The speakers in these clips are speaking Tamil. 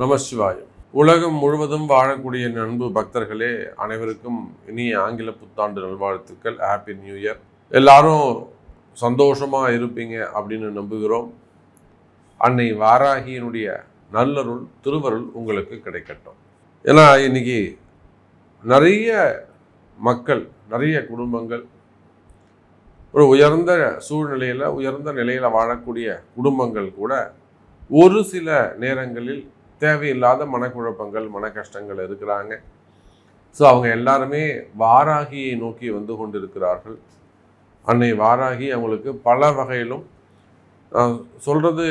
நமசிவாயம். உலகம் முழுவதும் வாழக்கூடிய அன்பு பக்தர்களே அனைவருக்கும் இனிய ஆங்கில புத்தாண்டு நல்வாழ்த்துக்கள். Happy new year. எல்லாரும் சந்தோஷமாக இருப்பீங்க அப்படின்னு நம்புகிறோம். அன்னை வாராகியினுடைய நல்லருள் திருவருள் உங்களுக்கு கிடைக்கட்டும். ஏன்னா இன்னைக்கு நிறைய மக்கள், நிறைய குடும்பங்கள் ஒரு உயர்ந்த சூழ்நிலையில், உயர்ந்த நிலையில் வாழக்கூடிய குடும்பங்கள் கூட ஒரு சில நேரங்களில் தேவையில்லாத மனக்குழப்பங்கள், மன கஷ்டங்கள் இருக்கிறாங்க. ஸோ அவங்க எல்லாருமே வாராகியை நோக்கி வந்து கொண்டிருக்கிறார்கள். அன்னை வாராகி அவங்களுக்கு பல வகையிலும் சொல்கிறது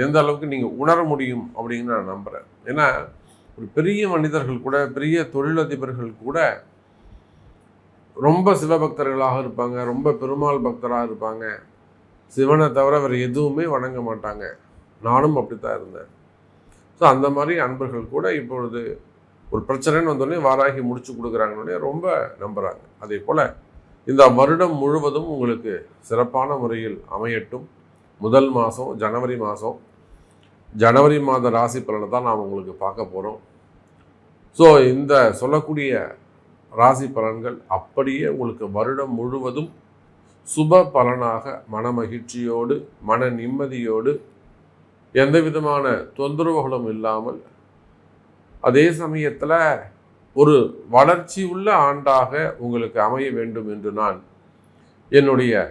எந்த அளவுக்கு நீங்கள் உணர முடியும் அப்படின்னு நான் நம்புகிறேன். ஏன்னா ஒரு பெரிய மனிதர்கள் கூட, பெரிய தொழிலதிபர்கள் கூட ரொம்ப சிவபக்தர்களாக இருப்பாங்க, ரொம்ப பெருமாள் பக்தராக இருப்பாங்க. சிவனை தவிர வேறு எதுவுமே வணங்க மாட்டாங்க. நானும் அப்படித்தான் இருந்தேன். ஸோ அந்த மாதிரி அன்பர்கள் கூட இப்பொழுது ஒரு பிரச்சனைன்னு வந்தோடனே வாராகி முடிச்சு கொடுக்குறாங்கன்னே ரொம்ப நம்புகிறாங்க. அதே போல் இந்த வருடம் முழுவதும் உங்களுக்கு சிறப்பான முறையில் அமையட்டும். முதல் மாதம் ஜனவரி மாத ராசி பலனை தான் நாம் உங்களுக்கு பார்க்க போகிறோம். ஸோ இந்த சொல்லக்கூடிய ராசி பலன்கள் அப்படியே உங்களுக்கு வருடம் முழுவதும் சுப பலனாக மன மகிழ்ச்சியோடு, மன நிம்மதியோடு, எந்த விதமான தொந்தரவுகளும் இல்லாமல், அதே சமயத்தில் ஒரு வளர்ச்சி உள்ள ஆண்டாக உங்களுக்கு அமைய வேண்டும் என்று நான் என்னுடைய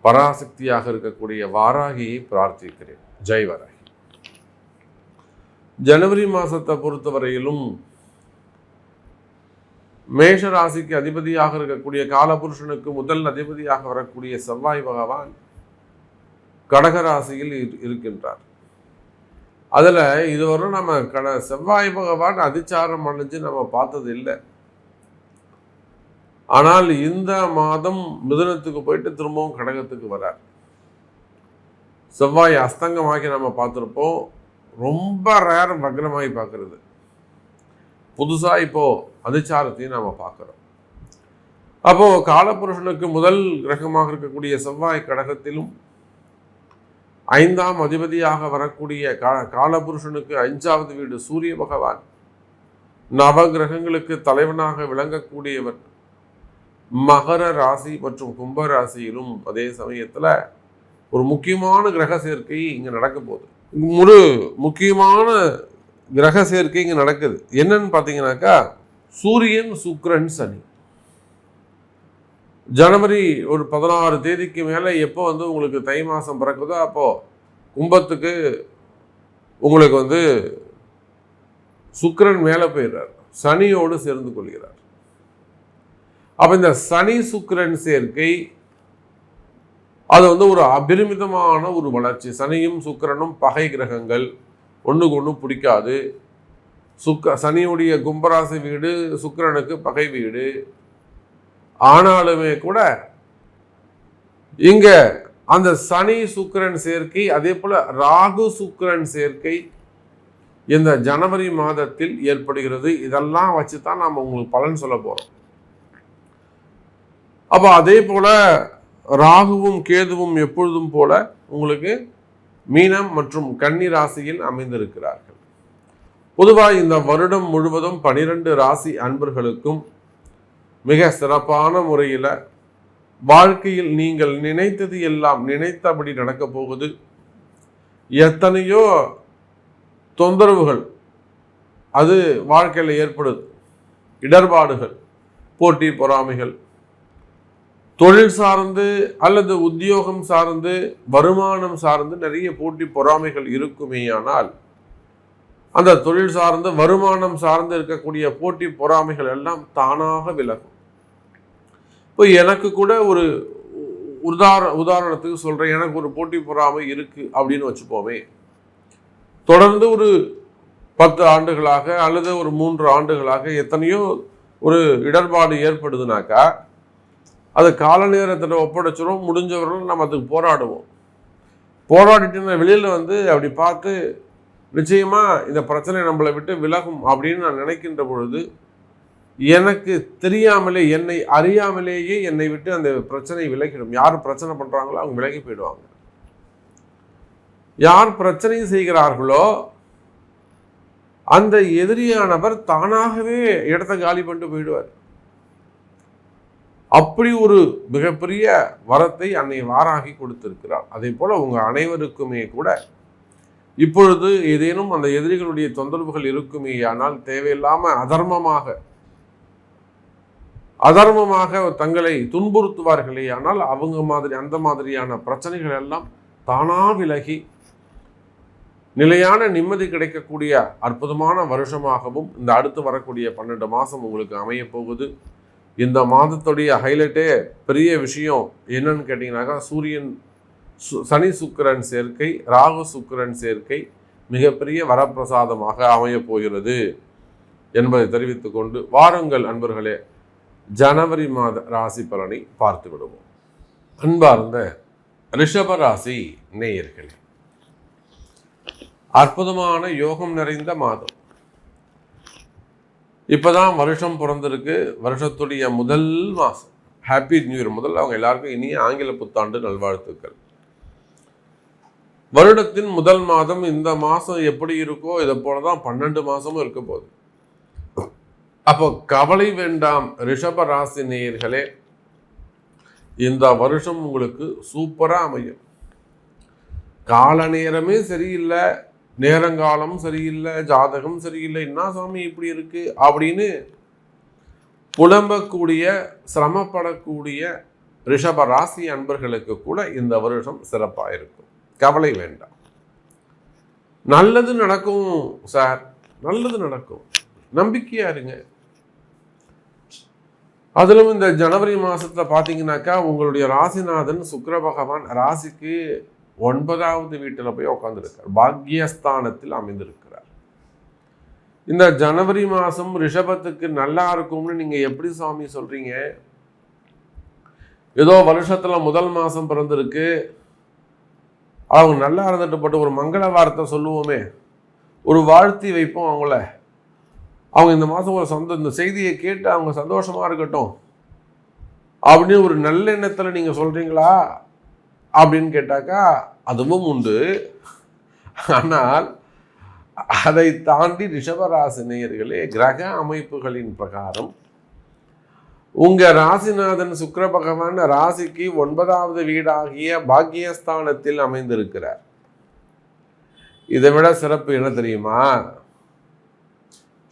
பராசக்தியாக இருக்கக்கூடிய வாராகியை பிரார்த்திக்கிறேன். ஜெய் வாராகி. ஜனவரி மாதத்தை பொறுத்தவரையிலும் மேஷ ராசிக்கு அதிபதியாக இருக்கக்கூடிய காலபுருஷனுக்கு முதல் அதிபதியாக வரக்கூடிய செவ்வாய் பகவான் கடகராசியில் இருக்கின்றார். அதில் இதுவரை நம்ம செவ்வாய் பகவான் அதிச்சாரம் அடைஞ்சு நம்ம பார்த்தது இல்லை. ஆனால் இந்த மாதம் மிதுனத்துக்கு போயிட்டு திரும்பவும் கடகத்துக்கு வரார். செவ்வாய் அஸ்தங்கமாகி நம்ம பார்த்துருப்போம். ரொம்ப ரேர் வக்ரமாகி பார்க்கறது. புதுசாக இப்போது அதிச்சாரத்தையும் நாம் பார்க்குறோம். அப்போது காலபுருஷனுக்கு முதல் கிரகமாக இருக்கக்கூடிய செவ்வாய் கடகத்திலும், 5ஆம் அதிபதியாக வரக்கூடிய காலபுருஷனுக்கு 5வது வீடு சூரிய பகவான், நவ கிரகங்களுக்கு தலைவனாக விளங்கக்கூடியவர் மகர ராசி மற்றும் கும்ப ராசியிலும் அதே சமயத்தில் ஒரு முக்கியமான கிரக சேர்க்கை இங்கே நடக்க போகுது. ஒரு முக்கியமான கிரக சேர்க்கை இங்கே நடக்குது. என்னன்னு பார்த்தீங்கன்னாக்கா, சூரியன், சுக்கிரன், சனி. ஜனவரி ஒரு 16 தேதிக்கு மேலே எப்போ உங்களுக்கு தை மாதம் பிறக்குதோ அப்போது கும்பத்துக்கு உங்களுக்கு சுக்கிரன் மேலே போயிடுறார், சனியோடு சேர்ந்து கொள்கிறார். அப்போ இந்த சனி சுக்கிரன் சேர்க்கை அது ஒரு அபரிமிதமான ஒரு வளர்ச்சி. சனியும் சுக்கிரனும் பகை கிரகங்கள், ஒன்றுக்கு ஒன்று பிடிக்காது. சனியுடைய கும்பராசி வீடு சுக்கிரனுக்கு பகை வீடு. ஆனாலுமே கூட இங்க அந்த சனி சுக்கிரன் சேர்க்கை, அதே போல ராகு சுக்கிரன் சேர்க்கை இந்த ஜனவரி மாதத்தில் ஏற்படுகிறது. இதெல்லாம் வச்சு தான் நாம் உங்களுக்கு பலன் சொல்ல போறோம். அப்போ அதே போல ராகுவும் கேதுவும் எப்பொழுதும் போல உங்களுக்கு மீனம் மற்றும் கன்னி ராசியில் அமைந்திருக்கிறார்கள். பொதுவாக இந்த வருடம் முழுவதும் 12 ராசி அன்பர்களுக்கும் மிக சிறப்பான முறையில் வாழ்க்கையில் நீங்கள் நினைத்தது எல்லாம் நினைத்தபடி நடக்க போகுது. எத்தனையோ தொந்தரவுகள் அது வாழ்க்கையில் ஏற்படுது. இடர்பாடுகள், போட்டி பொறாமைகள், தொழில் சார்ந்து அல்லது உத்தியோகம் சார்ந்து, வருமானம் சார்ந்து நிறைய போட்டி பொறாமைகள் இருக்குமேயானால் அந்த தொழில் சார்ந்து, வருமானம் சார்ந்து இருக்கக்கூடிய போட்டி பொறாமைகள் எல்லாம் தானாக விலகும். இப்போ எனக்கு கூட ஒரு உதாரணத்துக்கு சொல்கிறேன். எனக்கு ஒரு போட்டி பொறாமை இருக்குது அப்படின்னு வச்சுப்போமே. தொடர்ந்து ஒரு 10 ஆண்டுகளாக அல்லது ஒரு 3 ஆண்டுகளாக எத்தனையோ ஒரு இடர்பாடு ஏற்படுதுனாக்கா அது கால நேரத்தில் ஒப்படைச்சிடும். முடிஞ்சவர்களும் நம்ம அதுக்கு போராடுவோம். போராடிட்டு வெளியில் அப்படி பார்த்து நிச்சயமாக இந்த பிரச்சனை நம்மளை விட்டு விலகும் அப்படின்னு நான் நினைக்கின்ற பொழுது, எனக்கு தெரியாமலே, என்னை அறியாமலேயே என்னை விட்டு அந்த பிரச்சனை விலகிடும். யார் பிரச்சனை பண்ணுறாங்களோ அவங்க விலகி போயிடுவாங்க. யார் பிரச்சனை செய்கிறார்களோ அந்த எதிரியானவர் தானாகவே இடத்தை காலி பண்ணிட்டு போயிடுவார். அப்படி ஒரு மிகப்பெரிய வரத்தை அன்னை வாராகி கொடுத்திருக்கிறார். அதே போல உங்க அனைவருக்குமே கூட இப்பொழுது ஏதேனும் அந்த எதிரிகளுடைய தொந்தரவுகள் இருக்குமே, ஆனால் தேவையில்லாம அதர்மமாக தங்களை துன்புறுத்துவார்களே, ஆனால் அந்த மாதிரியான பிரச்சனைகள் எல்லாம் தானா விலகி நிலையான நிம்மதி கிடைக்கக்கூடிய அற்புதமான வருஷமாகவும் இந்த அடுத்து வரக்கூடிய 12 மாதம் உங்களுக்கு அமைய போகுது. இந்த மாதத்துடைய ஹைலைட்டே பெரிய விஷயம் என்னன்னு கேட்டிங்கனாக்கா, சனி சுக்கிரன் சேர்க்கை, ராகு சுக்கிரன் சேர்க்கை மிகப்பெரிய வரப்பிரசாதமாக அமைய போகிறது என்பதை தெரிவித்துக் கொண்டு வாருங்கள் அன்பர்களே, ஜனவரி மாத ராசி பலனை பார்த்து விடுவோம். அன்பார்ந்த ரிஷப ராசி நேயர்களே, அற்புதமான யோகம் நிறைந்த மாதம். இப்பதான் வருஷம் பிறந்திருக்கு. வருஷத்துடைய முதல் மாதம். Happy new year. முதல்ல அவங்க எல்லாருக்கும் இனிய ஆங்கில புத்தாண்டு நல்வாழ்த்துக்கள். வருடத்தின் முதல் மாதம் இந்த மாதம் எப்படி இருக்கோ இதை போலதான் 12 மாதமும் இருக்க போகுது. அப்போ கவலை வேண்டாம் ரிஷப ராசி நேயர்களே, இந்த வருஷம் உங்களுக்கு சூப்பரா அமையும். கால நேரமே சரியில்லை, நேரங்காலம் சரியில்லை, ஜாதகம் சரியில்லை, என்ன சாமி இப்படி இருக்கு அப்படின்னு புலம்பக்கூடிய சிரமப்படக்கூடிய ரிஷப ராசி அன்பர்களுக்கு கூட இந்த வருஷம் சிறப்பாக இருக்கும். கவலை வேண்டாம். நல்லது நடக்கும் சார், நல்லது நடக்கும், நம்பிக்கையா இருங்க. அதிலும் இந்த ஜனவரி மாசத்துல பாத்தீங்கன்னாக்கா உங்களுடைய ராசிநாதன் சுக்கிர பகவான் ராசிக்கு 9வது வீட்டில் போய் உட்காந்துருக்கார், பாக்யஸ்தானத்தில் அமைந்திருக்கிறார். இந்த ஜனவரி மாதம் ரிஷபத்துக்கு நல்லா இருக்கும்னு நீங்க எப்படி சாமி சொல்றீங்க? ஏதோ வருஷத்துல முதல் மாதம் பிறந்திருக்கு, அவங்க நல்லா இருந்துட்டு போட்டு ஒரு மங்கள வார்த்தை சொல்லுவோமே, ஒரு வாழ்த்தி வைப்போம் அவங்கள, அவங்க இந்த மாதம் ஒரு இந்த செய்தியை கேட்டு அவங்க சந்தோஷமா இருக்கட்டும் அப்படின்னு ஒரு நல்ல எண்ணத்தில் நீங்க சொல்றீங்களா அப்படின்னு கேட்டாக்கா அதுவும் உண்டு. ஆனால் அதை தாண்டி ரிஷபராசி நேயர்களே, கிரக அமைப்புகளின் பிரகாரம் உங்க ராசிநாதன் சுக்கிர பகவான் ராசிக்கு 9வது வீடாகிய பாக்கியஸ்தானத்தில் அமைந்திருக்கிறார். இதை விட சிறப்பு என்ன தெரியுமா?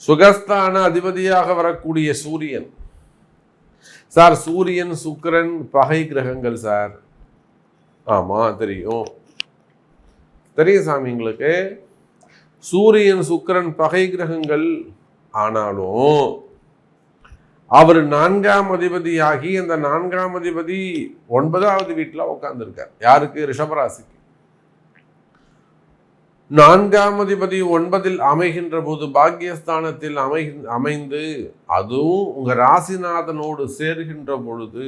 சுகஸ்தான அதிபதியாக வரக்கூடிய சூரியன். சார் சூரியன் சுக்கிரன் பகை கிரகங்கள் சார். ஆமா தெரியும் சாமி உங்களுக்கு. சூரியன் சுக்கிரன் பகை கிரகங்கள், ஆனாலும் அவர் 4ஆம் அதிபதியாகி அந்த 4ஆம் அதிபதி 9வது வீட்டில் உட்கார்ந்துருக்கார். யாருக்கு? ரிஷபராசிக்கு. 4ஆம் அதிபதி 9இல் அமைகின்ற போது பாக்கியஸ்தானத்தில் அமைந்து அதுவும் உங்க ராசிநாதனோடு சேர்கின்ற பொழுது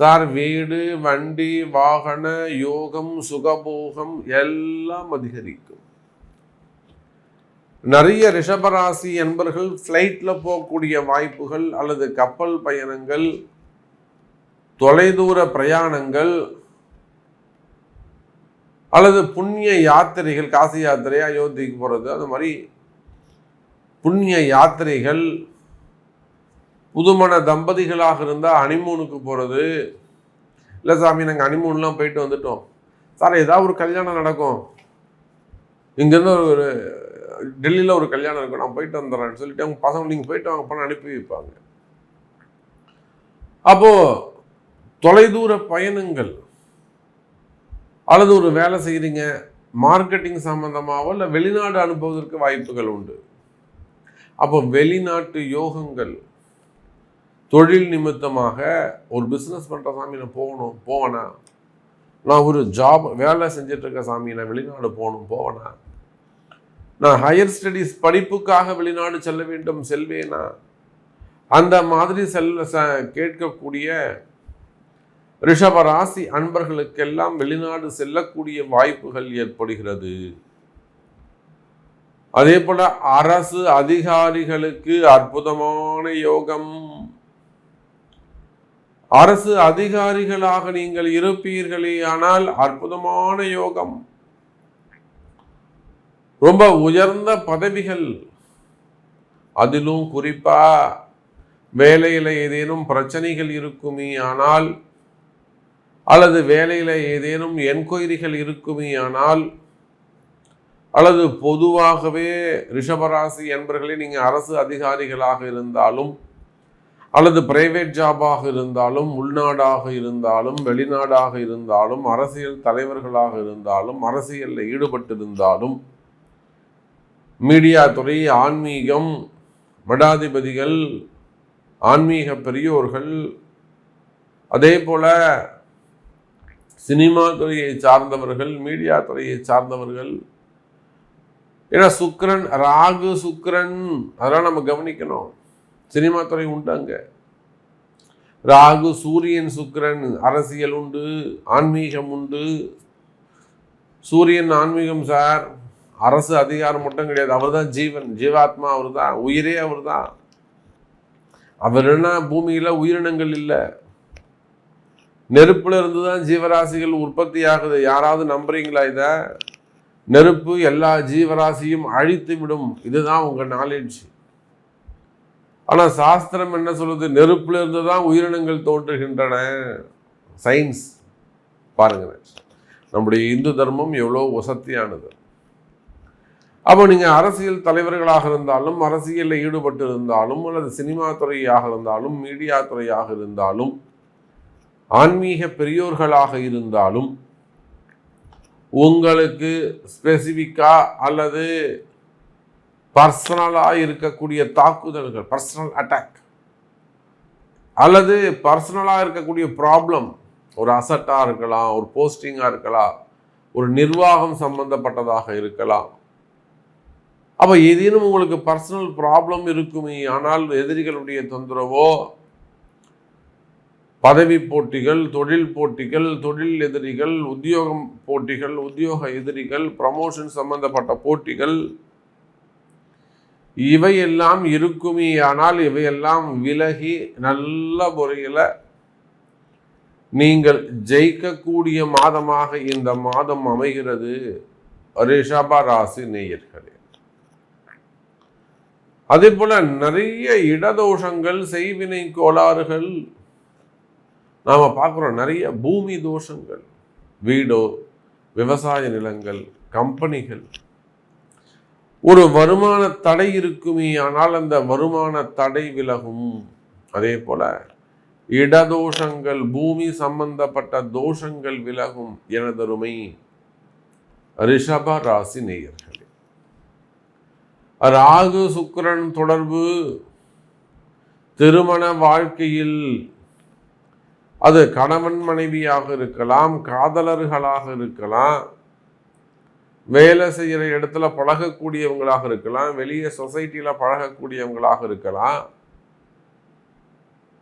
சார் வீடு வண்டி வாகன யோகம் சுகபோகம் எல்லாம் அதிகரிக்கும். நிறைய ரிஷபராசி என்பர்கள் ஃப்ளைட்ல போகக்கூடிய வாய்ப்புகள் அல்லது கப்பல் பயணங்கள், தொலைதூர பிரயாணங்கள் அல்லது புண்ணிய யாத்திரைகள், காசி யாத்திரை, அயோத்திக்கு போகிறது, அந்த மாதிரி புண்ணிய யாத்திரைகள், புதுமண தம்பதிகளாக இருந்தால் ஹனிமூனுக்கு போகிறது. இல்லை சாமி நாங்கள் ஹனிமூன்லாம் போயிட்டு வந்துட்டோம் சார், ஏதாவது ஒரு கல்யாணம் நடக்கும், இங்கேருந்து ஒரு டெல்லியில் ஒரு கல்யாணம் இருக்கும், நான் போயிட்டு வந்துடுறேன்னு சொல்லிட்டு அவங்க பசங்க நீங்கள் போயிட்டு வாங்க பணம் அனுப்பி வைப்பாங்க. அப்போது தொலைதூர பயணங்கள் அல்லது ஒரு வேலை செய்கிறீங்க, மார்க்கெட்டிங் சம்பந்தமாகவோ இல்லை வெளிநாடு அனுப்புவதற்கு வாய்ப்புகள் உண்டு. அப்போ வெளிநாட்டு யோகங்கள், தொழில் நிமித்தமாக ஒரு பிஸ்னஸ் பண்ணுற சாமி நான் போவேனா, நான் ஒரு ஜாப் வேலை செஞ்சுட்டு இருக்க சாமி நான் வெளிநாடு போவேனா, நான் ஹையர் ஸ்டடீஸ் படிப்புக்காக வெளிநாடு செல்ல வேண்டும் செல்வேனா, அந்த மாதிரி கேட்கக்கூடிய ரிஷப ராசி அன்பர்களுக்கெல்லாம் வெளிநாடு செல்லக்கூடிய வாய்ப்புகள் ஏற்படுகிறது. அதே போல அரசு அதிகாரிகளுக்கு அற்புதமான யோகம். அரசு அதிகாரிகளாக நீங்கள் இருப்பீர்களே ஆனால் அற்புதமான யோகம். ரொம்ப உயர்ந்த பதவிகள், அதிலும் குறிப்பா வேலையில் ஏதேனும் பிரச்சனைகள் இருக்குமே ஆனால், அல்லது வேலையில் ஏதேனும் என்கொயரிகள் இருக்குமே ஆனால், அல்லது பொதுவாகவே ரிஷபராசி என்பர்களே நீங்கள் அரசு அதிகாரிகளாக இருந்தாலும், அல்லது பிரைவேட் ஜாபாக இருந்தாலும், உள்நாடாக இருந்தாலும், வெளிநாடாக இருந்தாலும், அரசியல் தலைவர்களாக இருந்தாலும், அரசியலில் ஈடுபட்டிருந்தாலும், மீடியா துறை, ஆன்மீகம், மடாதிபதிகள், ஆன்மீக பெரியோர்கள், அதே போல சினிமா துறையை சார்ந்தவர்கள், மீடியா துறையை சார்ந்தவர்கள், ஏன்னா சுக்கிரன், ராகு சுக்கிரன், அதெல்லாம் நம்ம கவனிக்கணும். சினிமா துறை உண்டு, அங்க ராகு, சூரியன், சுக்கிரன், அரசியல் உண்டு, ஆன்மீகம் உண்டு. சூரியன் ஆன்மீகம் சார், அரசு அதிகாரம் மட்டும் கிடையாது, அவர் தான் ஜீவன், ஜீவாத்மா, அவர் தான் உயிரே, அவர் தான். அவர் என்ன பூமியில உயிரினங்கள் இல்லை, நெருப்புல இருந்து தான் ஜீவராசிகள் உற்பத்தி ஆகுது. யாராவது நம்புறீங்களா இத? நெருப்பு எல்லா ஜீவராசியும் அழித்து விடும், இதுதான் உங்க நாலேஜ். ஆனா சாஸ்திரம் என்ன சொல்லுது? நெருப்புல இருந்து தான் உயிரினங்கள் தோன்றுகின்றன. சயின்ஸ் பாருங்க, நம்முடைய இந்து தர்மம் எவ்வளவு வசதியானது. அப்போ நீங்க அரசியல் தலைவர்களாக இருந்தாலும், அரசியலில் ஈடுபட்டு இருந்தாலும், அல்லது சினிமா துறையாக இருந்தாலும், மீடியா துறையாக இருந்தாலும், ஆன்மீக பெரியோர்களாக இருந்தாலும், உங்களுக்கு ஸ்பெசிஃபிக்கா அல்லது பர்சனலாக இருக்கக்கூடிய தாக்குதல்கள், பர்சனல் அட்டாக், அல்லது பர்சனலாக இருக்கக்கூடிய ப்ராப்ளம், ஒரு அசட்டாக இருக்கலாம், ஒரு போஸ்டிங்காக இருக்கலாம், ஒரு நிர்வாகம் சம்பந்தப்பட்டதாக இருக்கலாம். அப்போ ஏதேனும் உங்களுக்கு பர்சனல் ப்ராப்ளம் இருக்குமே ஆனால், எதிரிகளுடைய தொந்தரவோ, பதவி போட்டிகள், தொழில் போட்டிகள், தொழில் எதிரிகள், உத்தியோகம் போட்டிகள், உத்தியோக எதிரிகள், ப்ரமோஷன் சம்பந்தப்பட்ட போட்டிகள், இவையெல்லாம் இருக்குமே ஆனால் இவையெல்லாம் விலகி நல்ல முறையில் நீங்கள் ஜெயிக்கக்கூடிய மாதமாக இந்த மாதம் அமைகிறது ரிஷப ராசி நேயர்களே. அதே போல நிறைய இடதோஷங்கள், செய்வினை கோளாறுகள் நாம பார்க்குறோம். நிறைய பூமி தோஷங்கள், வீடோ, விவசாய நிலங்கள், கம்பெனிகள், ஒரு வருமான தடை இருக்குமே ஆனால் அந்த வருமான தடை விலகும். அதே போல இடதோஷங்கள், பூமி சம்பந்தப்பட்ட தோஷங்கள் விலகும். எனதருமை ரிஷப ராசி நேயர்களே, ராகு சுக்கிரன் தொடர்பு திருமண வாழ்க்கையில், அது கணவன் மனைவியாக இருக்கலாம், காதலர்களாக இருக்கலாம், வேலை செய்கிற இடத்துல பழகக்கூடியவங்களாக இருக்கலாம், வெளியே சொசைட்டியில் பழகக்கூடியவங்களாக இருக்கலாம்,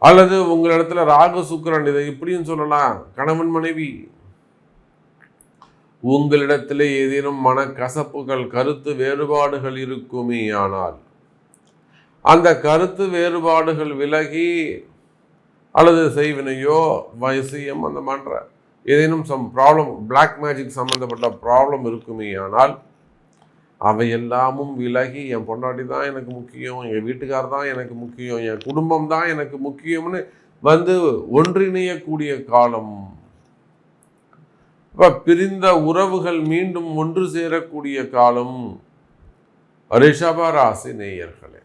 அல்லது உங்கள் இடத்துல ராகு சுக்கிரன், இதை இப்படியும் சொல்லலாம், கணவன் மனைவி, உங்களிடத்தில் ஏதேனும் மனக்கசப்புகள், கருத்து வேறுபாடுகள் இருக்குமே ஆனால் அந்த கருத்து வேறுபாடுகள் விலகி, அல்லது செய்வினையோ, வயசியம், அந்த மாதிரி ஏதேனும் ப்ராப்ளம், பிளாக் மேஜிக் சம்மந்தப்பட்ட ப்ராப்ளம் இருக்குமே ஆனால் அவையெல்லாமும் விலகி, என் பொண்டாட்டி தான் எனக்கு முக்கியம், என் வீட்டுக்கார் தான் எனக்கு முக்கியம், என் குடும்பம் தான் எனக்கு முக்கியம்னு வந்து ஒன்றிணையக்கூடிய காலம். இப்போ பிரிந்த உறவுகள் மீண்டும் ஒன்று சேரக்கூடிய காலம் ரிஷப ராசி நேயர்களே.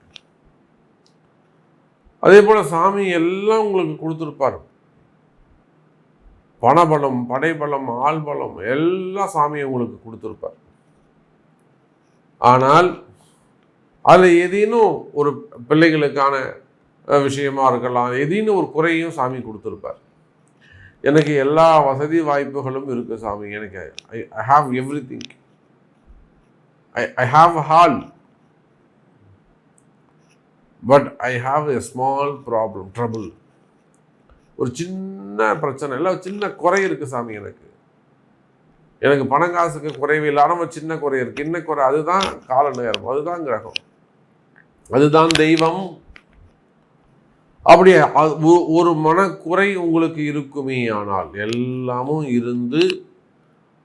அதே போல சாமி எல்லாம் உங்களுக்கு கொடுத்துருப்பார். பணபலம், படைபலம், ஆள்பலம் எல்லாம் சாமி உங்களுக்கு கொடுத்துருப்பார். ஆனால் அதில் ஏதேனும் ஒரு பிள்ளைகளுக்கான விஷயமா இருக்கலாம், ஏதேனும் ஒரு குறையும் சாமி கொடுத்துருப்பார். எனக்கு எல்லா வசதி வாய்ப்புகளும் இருக்கு சாமி, எனக்கு I have every thing, I have hall, but I have a small problem, trouble, ஒரு சின்ன பிரச்சனை, இல்லை சின்ன குறை இருக்குது சாமி, எனக்கு பணம் காசுக்கு குறைவு இல்லாமல் சின்ன குறை இருக்குது, என்ன குறை? அதுதான் கால நேரம், அதுதான் கிரகம், அதுதான் தெய்வம். அப்படியே ஒரு மனக்குறை உங்களுக்கு இருக்குமே ஆனால் எல்லாமும் இருந்து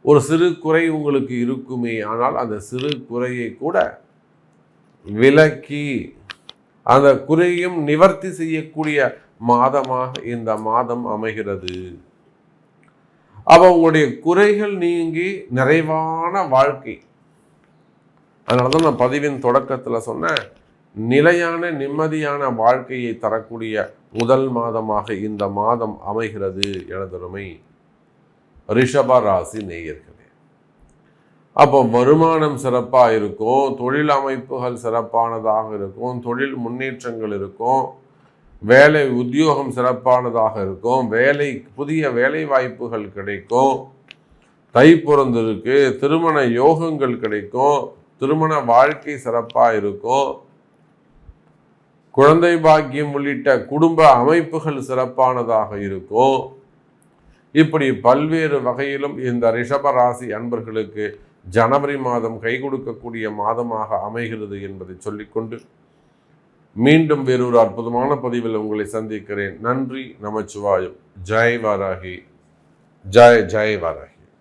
ஒரு சிறு குறை உங்களுக்கு இருக்குமே, ஆனால் அந்த சிறு குறையை கூட விலக்கி அந்த குறையும் நிவர்த்தி செய்யக்கூடிய மாதமாக இந்த மாதம் அமைகிறது. அப்ப உங்களுடைய குறைகள் நீங்கி நிறைவான வாழ்க்கை. அதனாலதான் நான் பதிவின் தொடக்கத்துல சொன்னேன், நிலையான நிம்மதியான வாழ்க்கையை தரக்கூடிய முதல் மாதமாக இந்த மாதம் அமைகிறது எனதருமை ரிஷப ராசி நேயர்களே. அப்போ வருமானம் சிறப்பாக இருக்கும், தொழில் அமைப்புகள் சிறப்பானதாக இருக்கும், தொழில் முன்னேற்றங்கள் இருக்கும், வேலை உத்தியோகம் சிறப்பானதாக இருக்கும், புதிய வேலை வாய்ப்புகள் கிடைக்கும், தை பிறந்திருக்கு, திருமண யோகங்கள் கிடைக்கும், திருமண வாழ்க்கை சிறப்பாக இருக்கும், குழந்தை பாக்கியம் உள்ளிட்ட குடும்ப அமைப்புகள் சிறப்பானதாக இருக்கும். இப்படி பல்வேறு வகையிலும் இந்த ரிஷபராசி அன்பர்களுக்கு ஜனவரி மாதம் கை கொடுக்கக்கூடிய மாதமாக அமைகிறது என்பதை சொல்லிக்கொண்டு மீண்டும் வேறொரு அற்புதமான பதிவில் உங்களை சந்திக்கிறேன். நன்றி. நமச்சிவாயம். ஜெய் வாராகி. ஜெய் ஜெய் வாராகி.